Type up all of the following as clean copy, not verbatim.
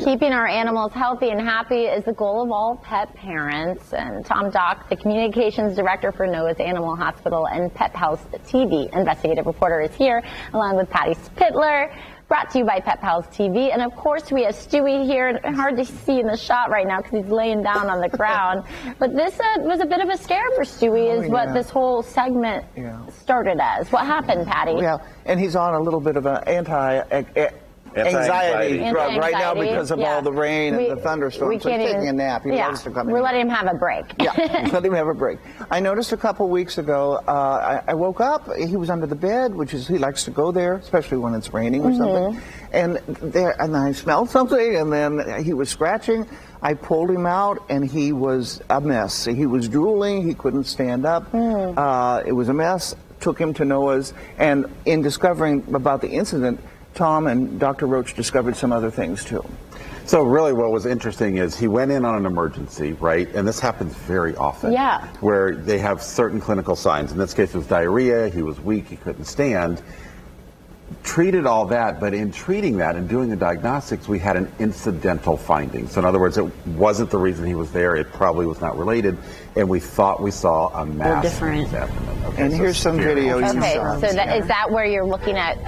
Keeping our animals healthy and happy is the goal of all pet parents. And Tom Dock, the communications director for Noah's Animal Hospital and Pet Pals TV investigative reporter, is here, along with Patty Spittler. Brought to you by Pet Pals TV. And of course, we have Stewie here. Hard to see in the shot right now because he's laying down on the ground. But this was a bit of a scare for Stewie, is what this whole segment started as. What happened, Patty? Yeah, and he's on a little bit of an anxiety drug right now because of all the rain and the thunderstorms. So he's taking a nap. He loves to come in. We're letting him have a break. Yeah, let him have a break. I noticed a couple weeks ago, I woke up, he was under the bed, which is, he likes to go there, especially when it's raining or something. And I smelled something, and then he was scratching. I pulled him out, and he was a mess. He was drooling. He couldn't stand up. It was a mess. Took him to Noah's, and in discovering about the incident, Tom and Dr. Roach discovered some other things too. So really what was interesting is he went in on an emergency, right? And this happens very often. Yeah. Where they have certain clinical signs. In this case it was diarrhea, he was weak, he couldn't stand. Treated all that, but in treating that and doing the diagnostics, we had an incidental finding. So in other words, it wasn't the reason he was there, it probably was not related, and we thought we saw a mass in his abdomen. Okay, and here's some video you saw. So is that where you're looking at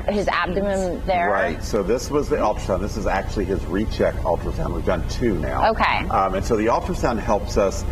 his abdomen there? Right, so this was the ultrasound. This is actually his recheck ultrasound. We've done 2 now. Okay. And so the ultrasound helps us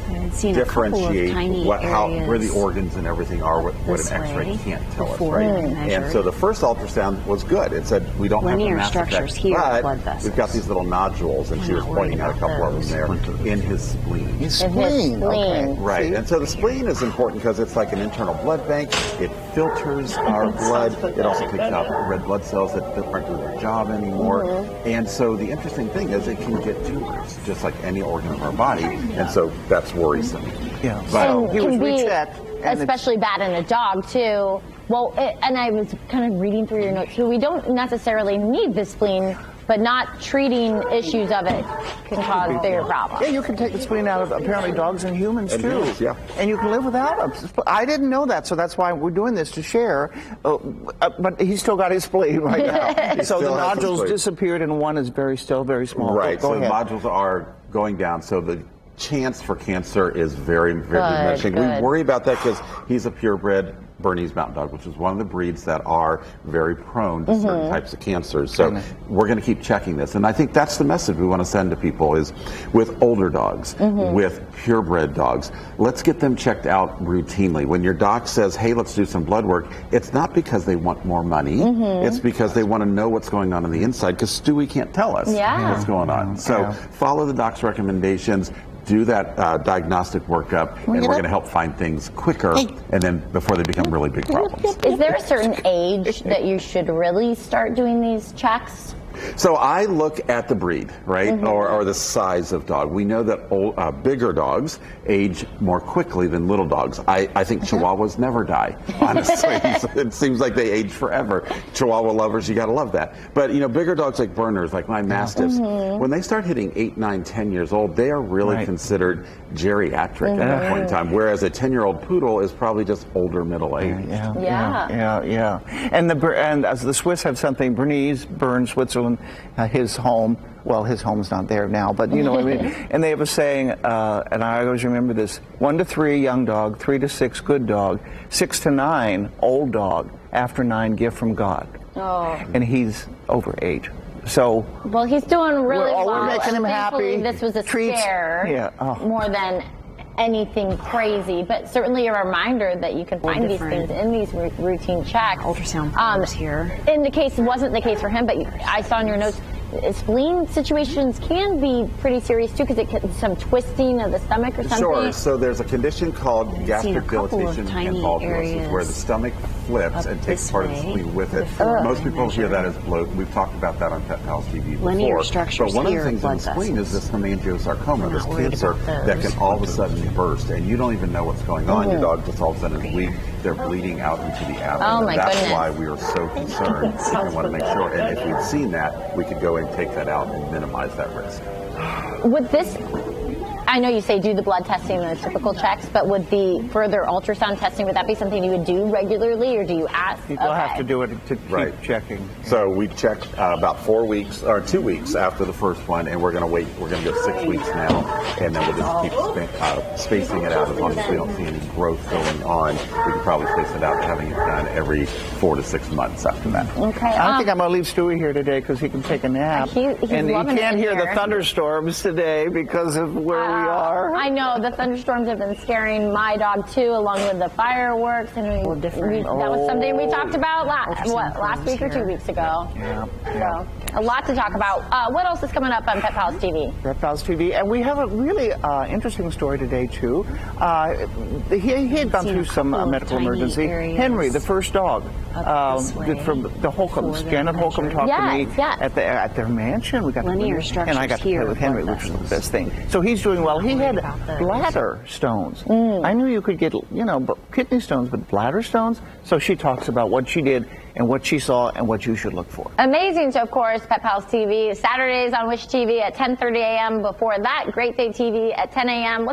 differentiate where the organs and everything are, what an x-ray can't tell us, right? And so the first ultrasound was good. It said we don't have a mass effect, but we've got these little nodules, and she was pointing out a couple of them there in his spleen. His spleen. Okay. Right, and so the spleen is important because it's like an internal blood bank. It filters our blood. It also takes out red blood cells that aren't doing their job anymore. And so the interesting thing is it can get tumors, just like any organ of our body, and so that's worrisome. Yeah, but he was rechecked. Especially bad in a dog too. Well, and I was kind of reading through your notes, so we don't necessarily need the spleen, but not treating issues of it can cause bigger problems. Yeah, you can take the spleen out of apparently dogs and humans too. Yeah. And you can live without them. I didn't know that, so that's why we're doing this to share. But he's still got his spleen right now. So the nodules disappeared, and one is still very small. Right, so the nodules are going down, so the chance for cancer is very diminishing. We worry about that because he's a purebred Bernese Mountain Dog, which is one of the breeds that are very prone to certain types of cancers. So we're going to keep checking this. And I think that's the message we want to send to people is with older dogs, with purebred dogs, let's get them checked out routinely. When your doc says, hey, let's do some blood work, it's not because they want more money. It's because they want to know what's going on the inside, because Stewie can't tell us what's going on. So follow the doc's recommendations. Do that diagnostic workup, and we're going to help find things quicker, and then before they become really big problems. Is there a certain age that you should really start doing these checks? So I look at the breed, right, or the size of dog. We know that bigger dogs age more quickly than little dogs. I think Chihuahuas never die, honestly. It seems like they age forever. Chihuahua lovers, you got to love that. But, you know, bigger dogs like Berners, like my Mastiffs, when they start hitting 8, 9, 10 years old, they are really considered geriatric at that point in time, whereas a 10-year-old poodle is probably just older middle age. Yeah. And as the Swiss have something, Bern, Switzerland, his home. Well, his home's not there now, but you know what I mean. And they have a saying, and I always remember this: 1 to 3, young dog; 3 to 6, good dog; 6 to 9, old dog; after 9, gift from God. And he's over 8. So well, he's doing really well. We're making him happy. This was a scare more than anything crazy, but certainly a reminder that you can find these things in these routine checks. Ultrasound here. In the case, it wasn't the case for him, but I saw in your notes, spleen situations can be pretty serious too, because it can some twisting of the stomach or something. Sure. So there's a condition called gastric dilatation and bulbosis, where the stomach flips and takes part of the spleen with it. Most people hear that as bloat. We've talked about that on Pet Pals TV before. Linear structures but one of the things in the spleen is this hemangiosarcoma, this cancer that can all of a sudden burst, and you don't even know what's going on. Your dog just all of a sudden is weak. They're bleeding out into the abdomen. Oh my That's goodness. why we are so concerned. We want to make sure, and if we'd seen that, we could go and take that out and minimize that risk. Would this I know you say do the blood testing and the typical checks, but would the further ultrasound testing, would that be something you would do regularly, or do you ask? People have to do it to keep checking. So we check about 4 weeks or 2 weeks after the first one, and we're going to wait. We're going to go 6 weeks now, and then we'll just keep spacing it out as long as we don't see any growth going on. We can probably space it out to having it done every 4 to 6 months after that. Okay. I think I'm going to leave Stewie here today because he can take a nap. He's and he loving can't it hear here. The thunderstorms today because of where we are. I know the thunderstorms have been scaring my dog too, along with the fireworks, and that was something we talked about last week or 2 weeks ago. So a lot to talk about. What else is coming up on Pet Pals TV? Pet Pals TV, and we have a really interesting story today too. He had gone through some medical emergency. Henry, the first dog, from the Holcombs. Janet Holcomb talked to me at their mansion. We got and I got to play with Henry, which was the best thing. So he's doing well. He had bladder stones. I knew you could get, kidney stones, but bladder stones. So she talks about what she did and what she saw and what you should look for. Amazing. So, of course, Pet Pals TV, Saturdays on Wish TV at 10:30 a.m. Before that, Great Day TV at 10 a.m.